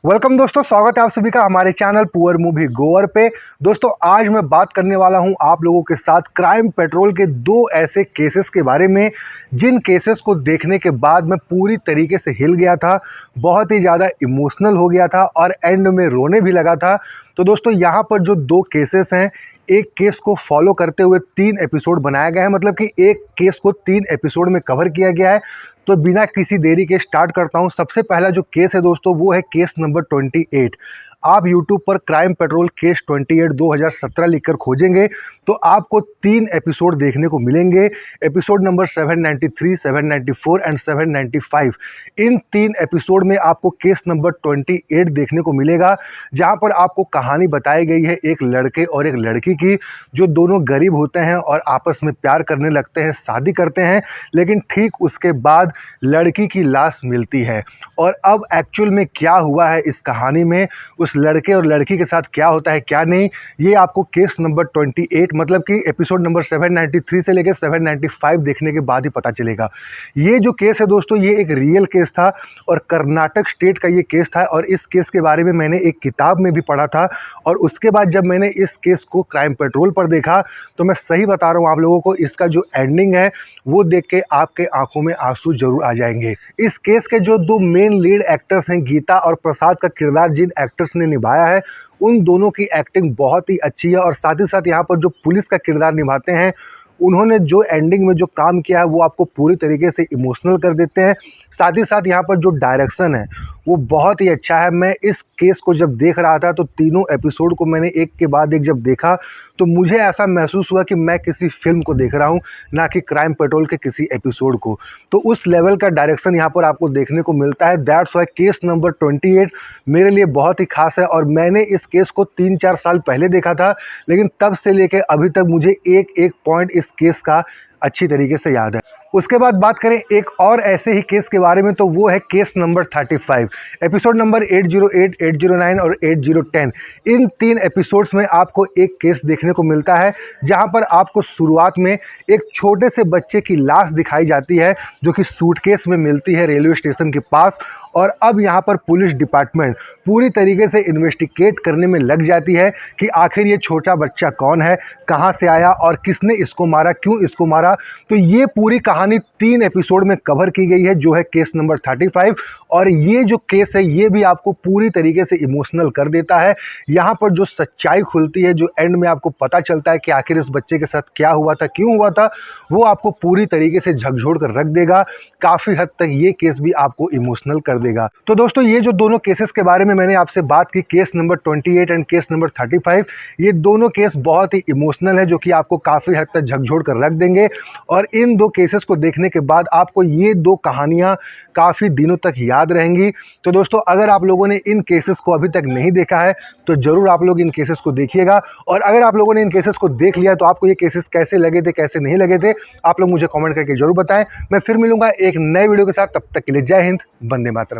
Welcome दोस्तों, स्वागत है आप सभी का हमारे चैनल पुअर मूवी गोअर पे। दोस्तों आज मैं बात करने वाला हूं आप लोगों के साथ क्राइम पेट्रोल के दो ऐसे केसेस के बारे में जिन केसेस को देखने के बाद मैं पूरी तरीके से हिल गया था, बहुत ही ज़्यादा इमोशनल हो गया था और एंड में रोने भी लगा था। तो दोस्तों यहाँ पर जो दो केसेस हैं, एक केस को फॉलो करते हुए 3 एपिसोड बनाया गया है, मतलब कि एक केस को 3 एपिसोड में कवर किया गया है। तो बिना किसी देरी के स्टार्ट करता हूं। सबसे पहला जो केस है दोस्तों वो है केस नंबर 28। आप YouTube पर क्राइम पेट्रोल केस 28 2017 लिखकर खोजेंगे तो आपको 3 एपिसोड देखने को मिलेंगे। Episode number 793, 794 and 795। In 3 episode में आपको केस नंबर 28 देखने को मिलेगा, जहां पर आपको कहानी बताई गई है एक लड़के और एक लड़की की, जो दोनों गरीब होते हैं और आपस में प्यार करने लगते हैं, शादी करते हैं। लेकिन ठीक उसके बाद लड़की की लाश मिलती है और अब एक्चुअल में क्या हुआ है इस कहानी में, उस लड़के और लड़की के साथ क्या होता है क्या नहीं, ये आपको केस नंबर 28 मतलब कि एपिसोड नंबर 793 से लेकर 795 देखने के बाद ही पता चलेगा। ये जो केस है दोस्तों ये एक रियल केस था और कर्नाटक स्टेट का ये केस था और इस केस के बारे में मैंने एक किताब में भी पढ़ा था। और उसके बाद जब मैंने इस केस को क्राइम पेट्रोल पर देखा तो मैं सही बता रहा हूँ आप लोगों को, इसका जो एंडिंग है वो देख के आपके आंखों में आंसू जरूर आ जाएंगे। इस केस के जो दो मेन लीड एक्टर्स हैं, गीता और प्रसाद का किरदार जिन एक्टर्स ने निभाया है, उन दोनों की एक्टिंग बहुत ही अच्छी है। और साथ ही साथ यहाँ पर जो पुलिस का किरदार निभाते हैं, उन्होंने जो एंडिंग में जो काम किया है वो आपको पूरी तरीके से इमोशनल कर देते हैं। साथ ही साथ यहाँ पर जो डायरेक्शन है वो बहुत ही अच्छा है। मैं इस केस को जब देख रहा था तो तीनों एपिसोड को मैंने एक के बाद एक जब देखा तो मुझे ऐसा महसूस हुआ कि मैं किसी फिल्म को देख रहा हूँ, ना कि क्राइम पेट्रोल के किसी एपिसोड को। तो उस लेवल का डायरेक्शन यहाँ पर आपको देखने को मिलता है। दैट्स वाई केस नंबर 28 मेरे लिए बहुत ही खास है। और मैंने इस केस को 3-4 साल पहले देखा था, लेकिन तब से लेकर अभी तक मुझे एक एक पॉइंट इस केस का अच्छी तरीके से याद है। उसके बाद बात करें एक और ऐसे ही केस के बारे में तो वो है केस नंबर 35। एपिसोड नंबर 808, 809 और 8010। इन 3 एपिसोड्स में आपको एक केस देखने को मिलता है जहां पर आपको शुरुआत में एक छोटे से बच्चे की लाश दिखाई जाती है जो कि सूटकेस में मिलती है रेलवे स्टेशन के पास। और अब यहां पर पुलिस डिपार्टमेंट पूरी तरीके से इन्वेस्टिगेट करने में लग जाती है कि आखिर ये छोटा बच्चा कौन है, कहां से आया और किसने इसको मारा, क्यों इसको मारा। तो ये पूरी कहानी 3 एपिसोड में कवर की गई है, जो है केस नंबर 35। और ये जो केस है ये भी आपको पूरी तरीके से इमोशनल कर देता है। यहाँ पर जो सच्चाई खुलती है, जो एंड में आपको पता चलता है कि आखिर इस बच्चे के साथ क्या हुआ था, क्यों हुआ था, वो आपको पूरी तरीके से झकझोर कर रख देगा। काफ़ी हद तक ये केस भी आपको इमोशनल कर देगा। तो दोस्तों ये जो दोनों केसेस के बारे में मैंने आपसे बात की, case number 28 and case number 35, ये दोनों केस बहुत ही इमोशनल है, जो कि आपको काफ़ी हद तक झकझोर कर रख देंगे। और इन दो केसेस को देखने के बाद आपको ये दो कहानियां काफ़ी दिनों तक याद रहेंगी। तो दोस्तों अगर आप लोगों ने इन केसेस को अभी तक नहीं देखा है तो ज़रूर आप लोग इन केसेस को देखिएगा। और अगर आप लोगों ने इन केसेस को देख लिया तो आपको ये केसेस कैसे लगे थे, कैसे नहीं लगे थे, आप लोग मुझे कमेंट करके जरूर बताएं। मैं फिर मिलूंगा एक नए वीडियो के साथ, तब तक के लिए जय हिंद, वंदे मातरम।